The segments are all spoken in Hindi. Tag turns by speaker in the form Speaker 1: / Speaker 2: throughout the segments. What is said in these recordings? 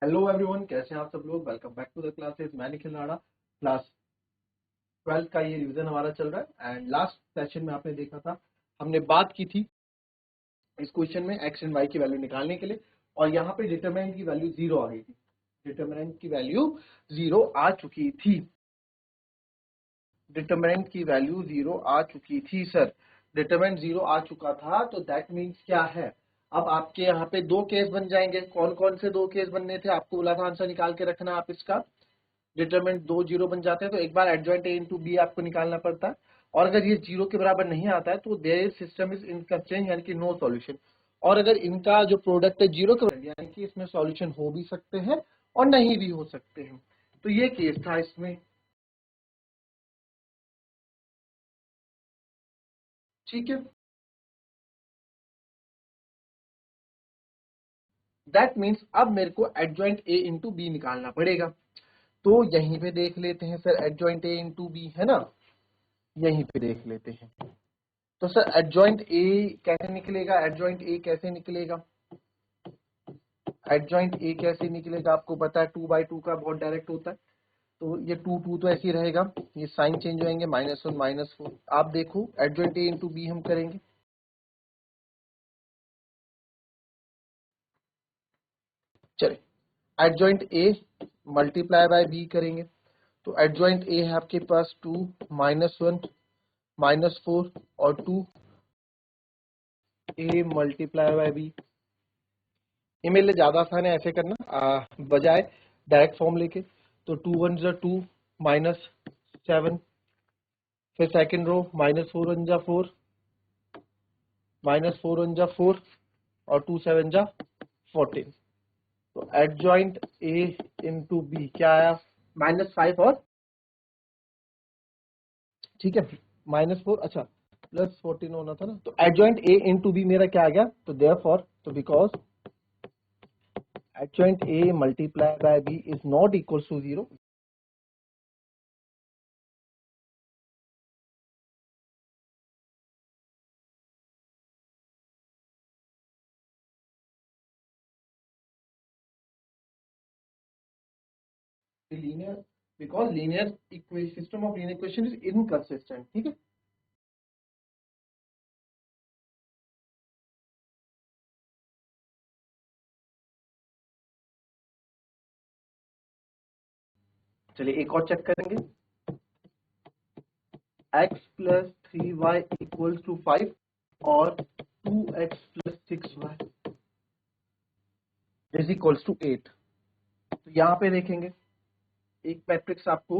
Speaker 1: हेलो एवरीवन, कैसे हैं आप सब लोग। Welcome back to the classes. मैं निखिल राणा। क्लास 12 का ये रिवीजन हमारा चल रहा है एंड लास्ट सेशन में आपने देखा था, हमने बात की थी इस क्वेश्चन में एक्स एंड वाई की वैल्यू निकालने के लिए, और यहाँ पे डिटरमिनेंट की वैल्यू 0 आ गई थी। डिटरमिनेंट की वैल्यू 0 आ चुकी थी। डिटरमिनेंट की वैल्यू 0 आ चुकी थी सर। डिटरमिनेंट 0 आ चुका था तो दैट मीन्स क्या है। अब आपके यहाँ पे दो केस बन जाएंगे। कौन कौन से दो केस बनने थे, आपको बोला था आंसर निकाल के रखना आप इसका। डिटरमिनेंट दो जीरो बन जाते हैं तो एक बार एडजॉइंट ए इंटू बी आपको निकालना पड़ता है, और अगर ये जीरो के बराबर नहीं आता है तो देयर सिस्टम इज इनकंस्ट्रेंट, यानी कि नो सॉल्यूशन। और अगर इनका जो प्रोडक्ट है जीरो के बराबर, यानी कि इसमें सॉल्यूशन हो भी सकते हैं और नहीं भी हो सकते हैं। तो ये केस था इसमें, ठीक है। दैट मीन्स अब मेरे को एडजॉइंट ए इंटू बी निकालना पड़ेगा। तो यहीं पे देख लेते हैं sir, adjoint A into B है ना, यहीं पे देख लेते हैं। तो सर एडजॉइंट ए कैसे निकलेगा, एडजॉइंट ए कैसे निकलेगा, एडजॉइंट ए कैसे निकलेगा। आपको पता है 2/2 का बहुत डायरेक्ट होता है, तो ये 2 तो ऐसे ही रहेगा। ये साइन चेंज होएंगे, -1 -4। आप देखो एडजॉइंट ए इंटू बी हम करेंगे। चले, adjoint A multiply by B करेंगे। तो एडजॉइंट ए है आपके पास 2 -1 -4 और 2 ए मल्टीप्लाई बाय बी। ये मेरे लिए ज्यादा आसान है ऐसे करना बजाय डायरेक्ट फॉर्म लेके। तो 2 1 जा 2 -7, फिर सेकंड रो -4 1 जा 4, -4 1 जा 4 और 2 7 जा 14। तो एडजॉइंट ए इंटू बी क्या आया, -5 और ठीक है -4, अच्छा +14 होना था ना। तो एडजॉइंट ए इंटू बी मेरा क्या आ गया, तो देयरफॉर तो because adjoint A multiply by B is not equal to 0। Linear, because linear system of linear equation is inconsistent, ठीक है। चलिए एक और चेक करेंगे। x plus 3y equals to 5 और 2x plus 6y is equals to 8। तो यहाँ पे देखेंगे एक मैट्रिक्स आपको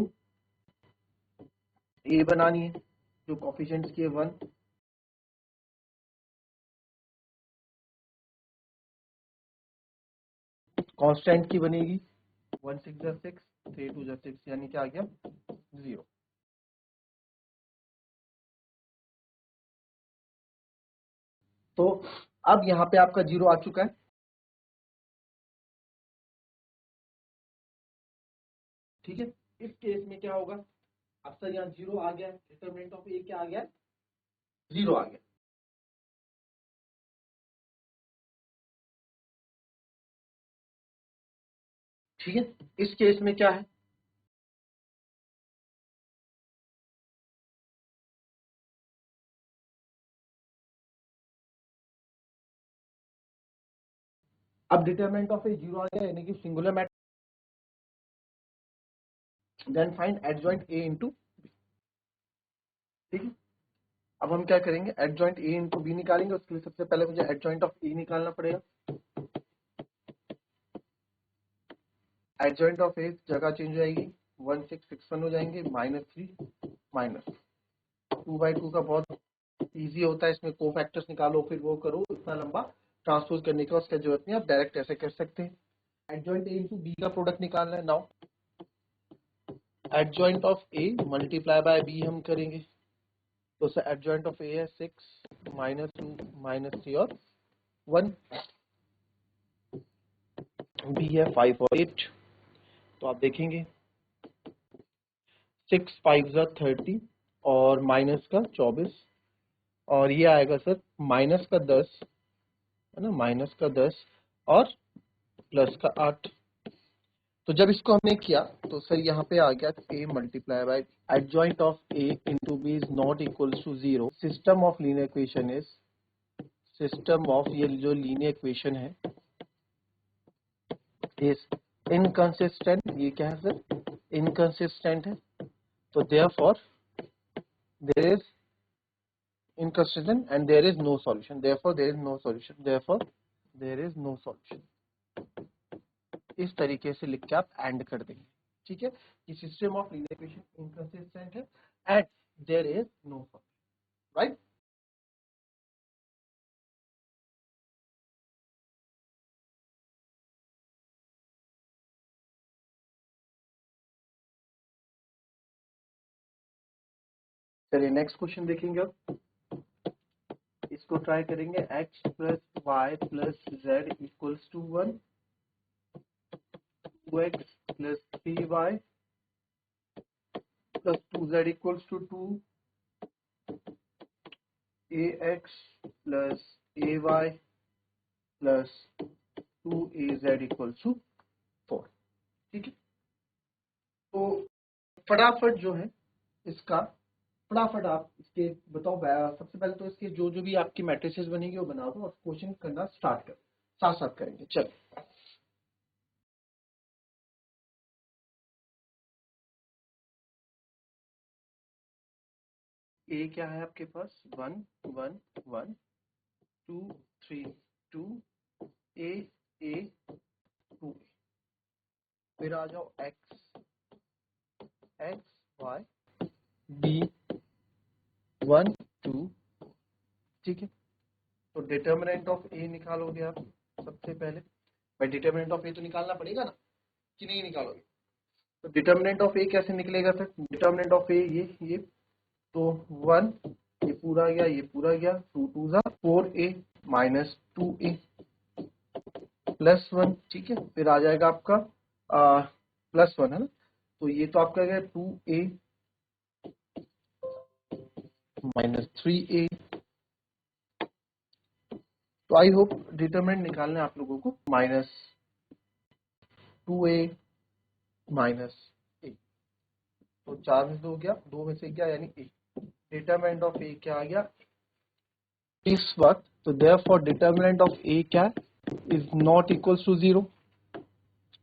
Speaker 1: ए बनानी है जो कोफिशिएंट्स की है 1, कांस्टेंट की बनेगी 1 6 जा 6, 3 2 जा 6, यानी क्या आ गया 0। तो अब यहाँ पे आपका 0 आ चुका है, ठीक है। इस केस में क्या होगा, अब सर यहाँ 0 आ गया, डिटरमिनेंट ऑफ ए क्या आ गया, 0 आ गया, ठीक है। इस केस में क्या है, अब डिटरमिनेंट ऑफ ए 0 आ गया, यानी कि singular matrix. Then find adjoint A into, ठीक है। अब हम क्या करेंगे, एडजॉइंट ए इंटू बी निकालेंगे। उसके लिए सबसे पहले मुझे एडजॉइंट ऑफ ए निकालना पड़ेगा। एडजॉइंट ऑफ ए जगह चेंज हो जाएगी, 1 6 6 1 हो जाएंगे, -3 -2/2 का बहुत इजी होता है, इसमें को फैक्टर्स निकालो फिर वो करो, इतना लंबा ट्रांसपोज करने का उसका जरूरत नहीं, आप डायरेक्ट ऐसे कर सकते हैं। एडजॉइंट ए इंटू बी का प्रोडक्ट निकालना है। Now adjoint of A multiply by B हम करेंगे। तो सर एडजॉइंट ऑफ ए है 6 -2 -3 और 1, बी है 5 और 8। तो आप देखेंगे 6 5 जा 30 और माइनस का 24, और ये आएगा सर माइनस का 10, है ना, -10 और प्लस का 8। तो जब इसको हमने किया तो सर यहाँ पे आ गया a multiply by adjoint of a into b is not equals to 0। System of linear equation is, system of ये जो लीनियर इक्वेशन है इज इनकंसिस्टेंट। ये क्या है सर? इनकंसिस्टेंट है। तो therefore there is inconsistent and there is no solution, therefore there is no solution, therefore there is no solution। इस तरीके से लिख के आप एंड कर देंगे। ठीक है, कि system of linear equation inconsistent है and there is no solution, right. चलिए नेक्स्ट क्वेश्चन देखेंगे। अब इसको ट्राई करेंगे। x plus y plus z equals to 1, 2x plus 3y plus 2z equals to 2, ax plus ay plus 2az equals to 4। ठीक है, तो फटाफट जो है इसका, फटाफट आप इसके बताओ। सबसे पहले तो इसके जो जो भी आपकी मैट्रिसेस बनेगी वो बना दो और क्वेश्चन करना स्टार्ट करो, साथ साथ करेंगे। चल ए क्या है आपके पास? 1 1 1 2 3 2 ए 2 ए। फिर आ जाओ एक्स वाई बी 1 2। ठीक है, तो डिटर्मिनेंट ऑफ ए निकालोगे आप सबसे पहले। भाई डिटर्मिनेंट ऑफ ए तो निकालना पड़ेगा ना, कि नहीं निकालोगे? तो डिटर्मिनेंट ऑफ ए कैसे निकलेगा सर? डिटर्मिनेंट ऑफ ए ये तो 1 ये पूरा गया, ये पूरा गया, 2 2 जा 4a माइनस 2a प्लस 1। ठीक है, फिर आ जाएगा आपका प्लस 1 है ना, तो ये तो आपका गया 2a माइनस 3a। तो आई होप डिटरमिनेंट निकालना है आप लोगों को। माइनस 2a माइनस a, तो 4 में से 2 गया, 2 में से गया यानी a। डिटरमिनेंट ऑफ a क्या आ गया इस वक्त? तो देयरफॉर डिटरमिनेंट ऑफ a क्या है? Is not equals to 0,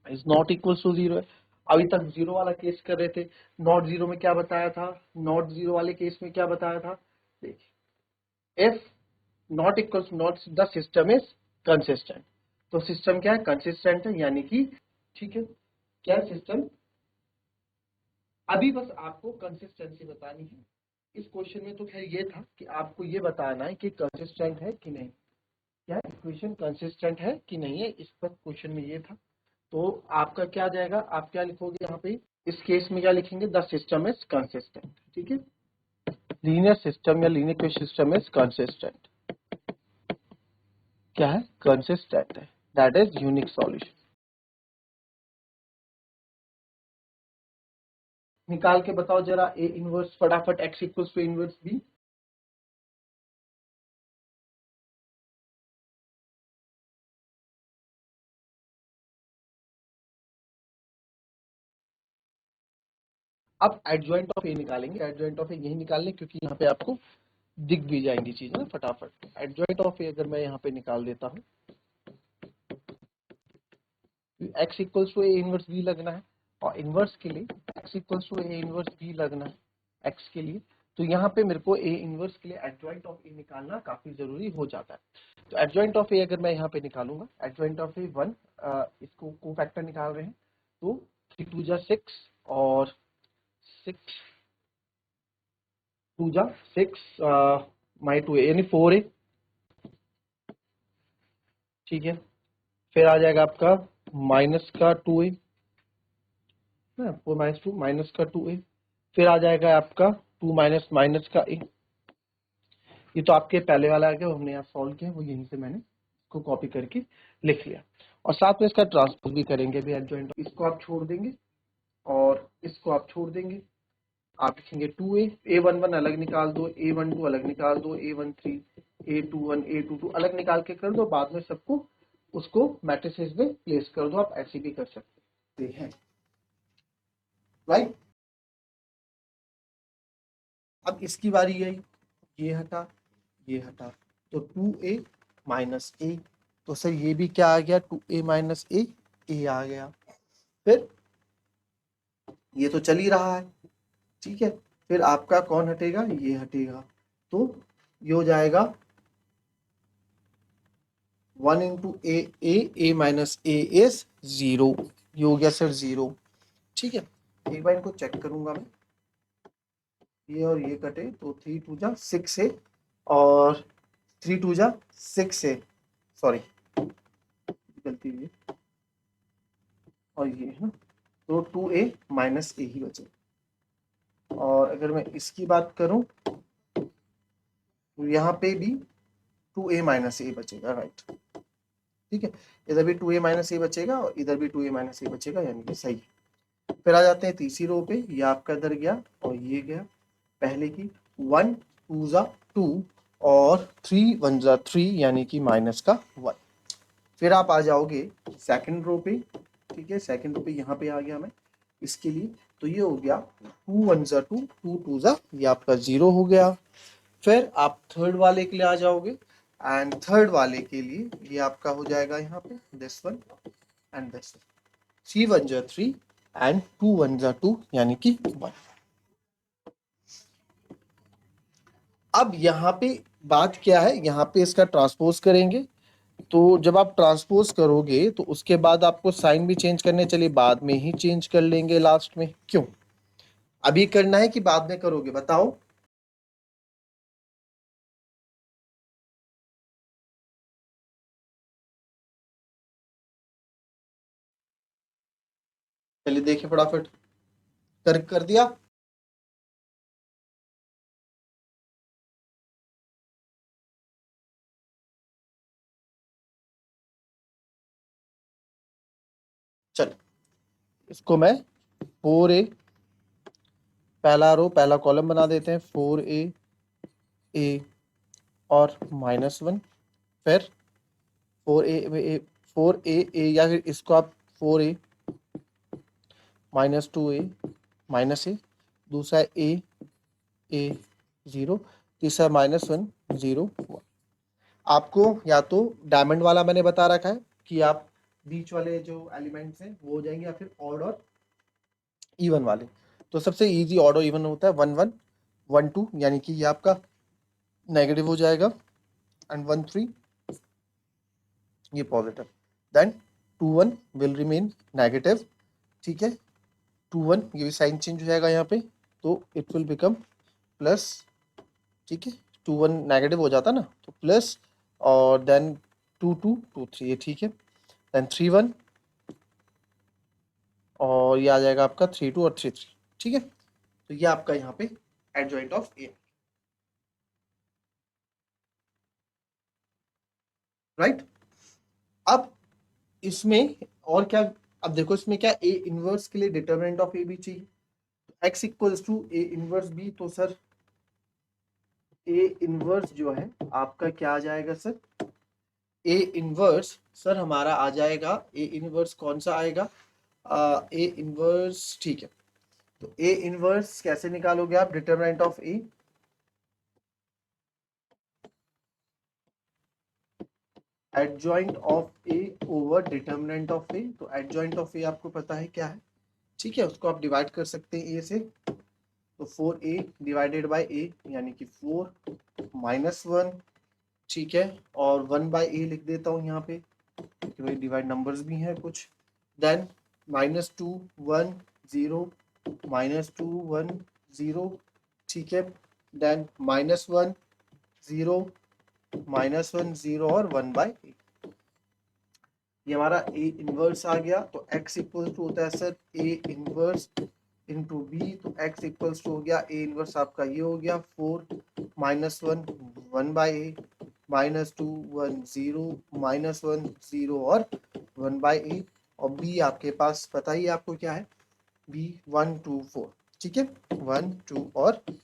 Speaker 1: is not equals to 0 है। अभी तक जीरो वाला केस कर रहे थे, नॉट जीरो में क्या बताया था? नॉट जीरो वाले केस में क्या बताया था? देखिए, if not equals not the system is consistent. तो सिस्टम क्या है? कंसिस्टेंट है, यानी कि ठीक है क्या सिस्टम। अभी बस आपको कंसिस्टेंसी बतानी है। इस क्वेश्चन में तो खैर ये था कि आपको ये बताना है कि कंसिस्टेंट है कि नहीं, क्या इक्वेशन कंसिस्टेंट है कि नहीं है, इस पर क्वेश्चन में ये था। तो आपका क्या जाएगा, आप क्या लिखोगे यहाँ पे? इस केस में क्या लिखेंगे? The system is consistent. ठीक है, लीनियर सिस्टम या लीनियर सिस्टम इज कंसिस्टेंट। क्या है? कंसिस्टेंट है, दैट इज यूनिक सॉल्यूशन। निकाल के बताओ जरा ए इनवर्स फटाफट, X equals to inverse B. अब एडजॉइंट ऑफ ए निकालेंगे। एडजॉइंट ऑफ ए यही निकालने, क्योंकि यहाँ पे आपको दिख भी जाएंगी चीजें फटाफट। एडजॉइंट ऑफ ए अगर मैं यहाँ पे निकाल देता हूँ, X equals to A inverse B लगना है, और इनवर्स के लिए X equals to A inverse B लगना है एक्स के लिए। तो यहाँ पे मेरे को ए इनवर्स के लिए एडजॉइंट ऑफ ए निकालना काफी जरूरी हो जाता है। तो एडजॉइंट ऑफ ए अगर मैं यहाँ पे निकालूंगा, एडजॉइंट ऑफ ए 1, इसको को फैक्टर निकाल रहे हैं, तो 3 2 जा 6 और 6 2 जा 6 माई 2a यानी 4a। ठीक है, फिर आ जाएगा आपका माइनस का 2a, 4 माइनस 2 माइनस का 2a। फिर आ जाएगा आपका 2 माइनस माइनस का a। ये तो आपके पहले वाला आ गया, हमने यहाँ सॉल्व किया, वो यहीं से मैंने इसको कॉपी करके लिख लिया। और साथ में इसका ट्रांसपोज भी करेंगे भी एडजॉइंट। इसको आप छोड़ देंगे और इसको आप छोड़ देंगे। आप लिखेंगे 2a, a11 अलग निकाल दो, a12 अलग निकाल दो, a13 a21 a22 अलग निकाल के कर दो। बाद में सबको उसको मैट्रिसेस में प्लेस कर दो। आप ऐसे भी कर सकते हैं। सकते हैं, राइट। अब इसकी बारी आई, ये हटा ये हटा, तो 2a माइनस ए, तो सर ये भी क्या आ गया, 2a माइनस ए आ गया। फिर ये तो चल ही रहा है, ठीक है। फिर आपका कौन हटेगा, ये हटेगा, तो ये हो जाएगा 1 into A minus A is 0, ये हो गया सर 0, ठीक है। एक बार इनको चेक करूंगा मैं, ये और ये कटे तो 3 टू जा 6 है, और 3 टू जा 6 है, सॉरी गलती हुई, और ये है ना, तो 2a माइनस ए ही बचे। और अगर मैं इसकी बात करूं तो यहाँ पे भी 2a माइनस ए बचेगा, राइट, ठीक है। इधर भी 2a माइनस ए बचेगा और इधर भी 2a माइनस ए बचेगा, यानी कि सही। फिर आ जाते हैं तीसरी रो पे, ये आपका इधर गया और ये गया, पहले की 1 2 जा 2 और 3 1 जा 3, यानी कि माइनस का 1। फिर आप आ जाओगे सेकंड रो पे, ठीक है, सेकंड रो पे यहाँ पे आ गया मैं इसके लिए, तो ये हो गया 2 1 जा 2 2 2 जा, ये आपका 0 हो गया। फिर आप थर्ड वाले के लिए आ जाओगे, एंड थर्ड वाले के लिए ये आपका हो जाएगा यहाँ पे this one and this one, 3 1 जा 3 एंड 2 1 जा 2, यानी कि 1। अब यहाँ पे बात क्या है, यहाँ पे इसका ट्रांसपोज करेंगे, तो जब आप ट्रांसपोज करोगे तो उसके बाद आपको साइन भी चेंज करने, चलिए बाद में ही चेंज कर लेंगे लास्ट में, क्यों अभी करना है कि बाद में करोगे बताओ। चलिए देखिए फटाफट, कर दिया। चल इसको मैं 4a, पहला रो पहला कॉलम बना देते हैं, 4a ए और -1, फिर 4a या फिर इसको आप 4a -2a माइनस ए, दूसरा ए 0, तीसरा -1 0 1। आपको या तो डायमंड वाला मैंने बता रखा है कि आप बीच वाले जो एलिमेंट्स हैं वो हो जाएंगे, या फिर ऑड और इवन वाले। तो सबसे इजी ऑड और इवन होता है 1 1 1 2, यानी कि ये आपका नेगेटिव हो जाएगा, एंड 1 3 ये positive, then 2 1 will remain negative, ठीक है। 2 1 ये भी साइन चेंज हो जाएगा यहाँ पे, तो इट विल बिकम प्लस, ठीक है। 2 1 नेगेटिव हो जाता ना, तो प्लस, और देन 2 2 2 3, ये ठीक है, देन 3 1, और ये आ जाएगा आपका 3 2 और 3 3, ठीक है। तो ये आपका यहाँ पे एडजॉइंट ऑफ ए, राइट। अब इसमें और क्या, अब देखो इसमें क्या, ए इनवर्स के लिए डिटरमिनेंट ऑफ ए भी चाहिए, X equals to A inverse B, तो सर ए इनवर्स जो है आपका क्या आ जाएगा सर, ए इनवर्स सर हमारा आ जाएगा, ए इनवर्स कौन सा आएगा, ए इनवर्स, ठीक है। तो ए इनवर्स कैसे निकालोगे आप, determinant of A, adjoint of A over determinant of A, तो एडजॉइंट ऑफ ए आपको पता है क्या है, ठीक है, उसको आप डिवाइड कर सकते हैं ए से, तो 4a डिवाइडेड बाय ए, यानी कि 4 -1, ठीक है, और 1 बाय ए लिख देता हूँ यहाँ पे क्योंकि भाई डिवाइड नंबर्स भी हैं कुछ, देन -2 1 0 -2 1 0, ठीक है, देन -1 0 -1 0 और 1 बाय ए, ये हमारा ए इनवर्स आ गया। तो x इक्वल्स टू होता है sir A inverse into B, तो x इक्वल्स टू हो गया ए इनवर्स आपका ये हो गया 4 -1 1 बाय ए, -2 1 0 -1 0 और 1 बाय ए, और b आपके पास पता ही आपको क्या है, b 1 2 4, ठीक है, 1 2 और 4।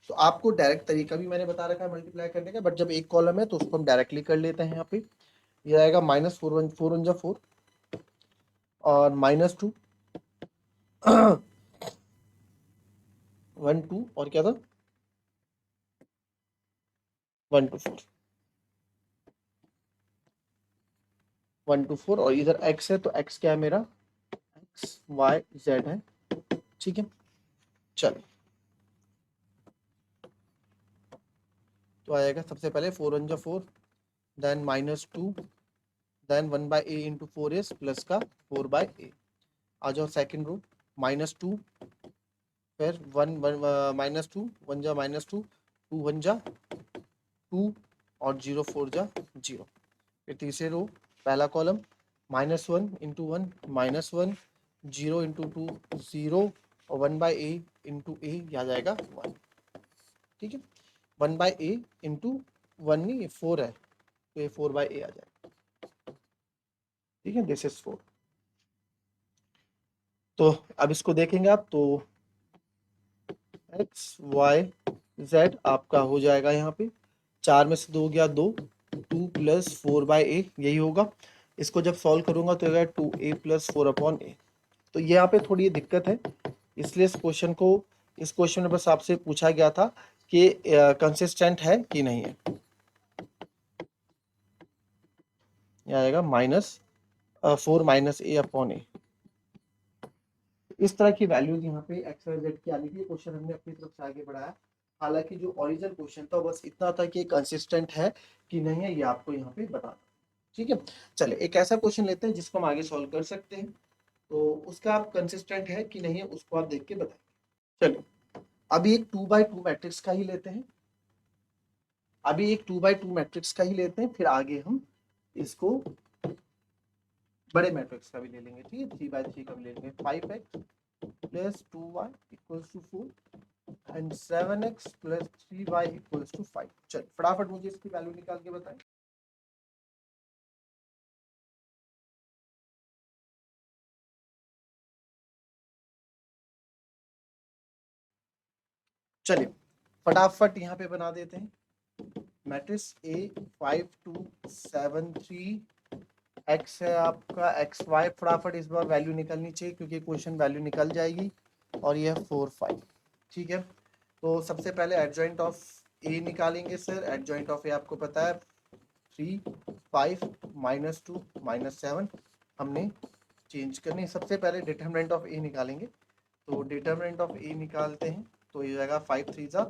Speaker 1: तो आपको डायरेक्ट तरीका भी मैंने बता रखा है मल्टीप्लाई करने का, बट जब एक कॉलम है तो उसको हम डायरेक्टली कर लेते हैं। यहाँ पे ये आएगा -4 1 4 1 जा 4 और -2 1 2 और क्या था 1 2 4 1 2 4 और इधर x है तो x क्या है मेरा x y z है। ठीक है चलो तो आएगा सबसे पहले 4 1 जा 4 then -2 then 1/a into 4s plus का 4/a। आ जाओ सेकेंड रो -2 फिर 1 -2 1 जा -2 2 1 जा 2 और 0 4 जा 0। फिर तीसरे रो पहला कॉलम -1 इंटू 1 -1 0 इंटू 2 0 और 1/a इंटू a आ जाएगा 1। ठीक है 1/a इंटू 1 नहीं 4 है तो ये 4/a आ जाएगा। ठीक है दिस इज 4। तो अब इसको देखेंगे आप तो x y z आपका हो जाएगा यहाँ पे 4 में से 2 गया 2 2 प्लस 4/a यही होगा। इसको जब सॉल्व करूंगा तो होगा 2a प्लस 4/a। तो यहाँ पे थोड़ी दिक्कत है इसलिए इस क्वेश्चन में बस आपसे पूछा गया था कि कंसिस्टेंट है कि नहीं है। यह आएगा -4 - a/a। इस तरह की वैल्यूज यहाँ पे एक्स वाई जेड की आने की क्वेश्चन हमने अपनी तरफ से आगे बढ़ाया। हालांकि जो ओरिजिनल क्वेश्चन था बस इतना था कि कंसिस्टेंट है कि नहीं है ये आपको यहाँ पे बताना। ठीक है चलिए एक ऐसा क्वेश्चन लेते हैं जिसको हम आगे सॉल्व कर सकते हैं तो उसका आप कंसिस्टेंट है कि नहीं है उसको आप देख के बताएं। चलिए अभी एक 2/2 मैट्रिक्स का ही लेते हैं फिर आगे हम इसको बड़े मैट्रिक्स का भी ले लेंगे। ठीक है 3/3 का भी ले लेंगे 5x plus 2y equals to 4 and 7x plus 3y equals to 5। चल फटाफट मुझे इसकी वैल्यू निकाल के बताएं। चलिए फटाफट यहाँ पे बना देते हैं मैट्रिक्स A 5 2 7 3 x है आपका x y। फटाफट इस बार वैल्यू निकलनी चाहिए क्योंकि क्वेश्चन वैल्यू निकल जाएगी और यह 4 5। ठीक है तो सबसे पहले एडजॉइंट ऑफ ए निकालेंगे सर। एडजॉइंट ऑफ ए आपको पता है 3 5 -2 -7 हमने चेंज करनी। सबसे पहले डिटरमिनेंट ऑफ ए निकालेंगे तो डिटरमिनेंट ऑफ ए निकालते हैं तो ये जाएगा 5 3 जा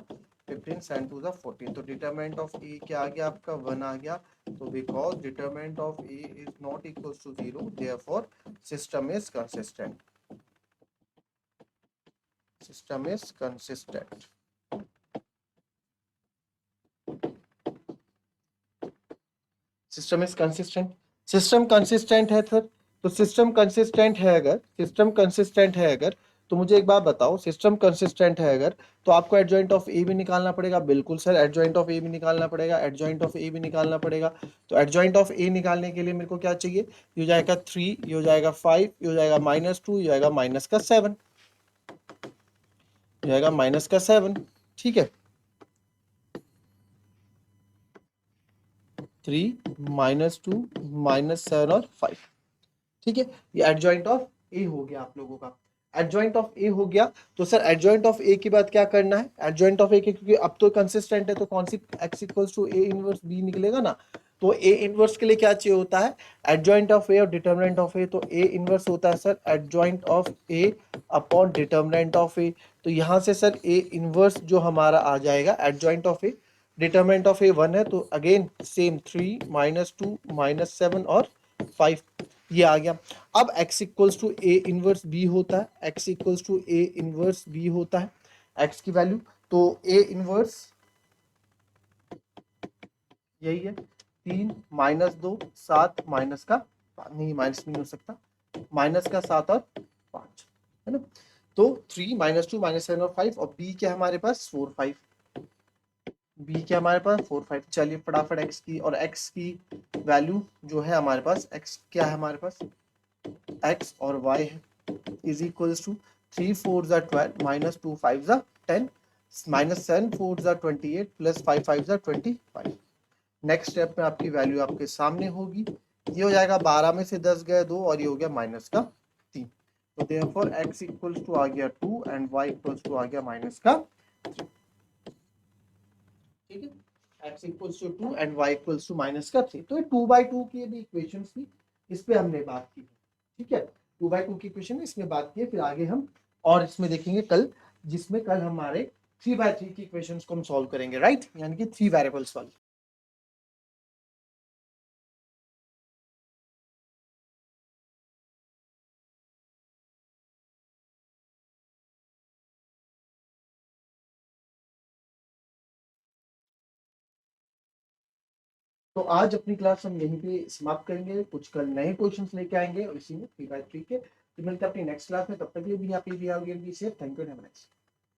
Speaker 1: 15 7 2 जा 14। तो डिटरमिनेंट ऑफ ए क्या आ गया आपका 1 आ गया। तो because determinant of A is not equal to 0 therefore system is consistent. System is consistent. System is consistent. System consistent है सर तो सिस्टम कंसिस्टेंट है अगर तो मुझे एक बात बताओ सिस्टम कंसिस्टेंट है अगर तो आपको एडजॉइंट ऑफ ए भी निकालना पड़ेगा। बिल्कुल सर एडजॉइंट ऑफ ए भी निकालना पड़ेगा तो एडजॉइंट ऑफ ए निकालने के लिए मेरे को क्या चाहिए ये हो जाएगा 3 ये हो जाएगा 5 ये हो जाएगा -2 ये हो जाएगा -7 ये जाएगा -7। ठीक है 3 -2 -7 और 5। ठीक है ये एडजॉइंट ऑफ ए हो गया आप लोगों का। एडजॉइंट ऑफ ए हो गया तो सर एडजॉइंट ऑफ ए की बात क्या करना है। एडजॉइंट ऑफ ए के क्योंकि अब तो कंसिस्टेंट है तो कौन सी x equals to A inverse B निकलेगा ना। तो ए इनवर्स के लिए क्या चाहिए होता है एडजॉइंट ऑफ ए और डिटरमिनेंट ऑफ ए। तो ए इनवर्स होता है sir adjoint of A upon determinant of A. तो यहाँ से सर ए इनवर्स जो हमारा आ जाएगा adjoint of A determinant of A 1 है तो अगेन सेम 3 -2 -7 और 5 ये आ गया। अब x equals to A inverse B होता है x की वैल्यू तो ए इनवर्स यही है 3 -2 7 माइनस का नहीं माइनस नहीं हो सकता -7 और 5 है ना। तो 3 -2 -7 और 5 और b क्या हमारे पास 4 5 b क्या हमारे पास 4 5। चलिए फटाफट x की और x की वैल्यू जो है हमारे पास x क्या है हमारे पास x और y है इज इक्वल्स टू 3 4 जा 12 -2 5 जा 10 -7 4 जा 28 प्लस 5 5 जा 25। नेक्स्ट स्टेप में आपकी वैल्यू आपके सामने होगी। ये हो जाएगा 12 में से 10 गए 2 और ये हो गया -3। तो देयरफॉर x इक्वल्स टू आ गया 2 एंड y इक्वल्स टू आ गया माइनस का 3। ठीक है, x equals to 2 and y equals to minus का 3। तो ये 2/2 की भी इक्वेशंस थी, इस पे हमने बात की। ठीक है, 2/2 की इक्वेशन इसमें बात की है। फिर आगे हम और इसमें देखेंगे कल, जिसमें कल हमारे 3/3 की इक्वेशंस को हम सॉल्व करेंगे, राइट, यानी कि 3 वेरिएबल्स वाली। तो आज अपनी क्लास हम यहीं पे समाप्त करेंगे, कुछ कल नए क्वेश्चंस लेके आएंगे और इसी में 3/3 के। तो मिलते हैं अपनी नेक्स्ट क्लास में, तब तक के लिए भी happy, be safe, thank you, have a nice day.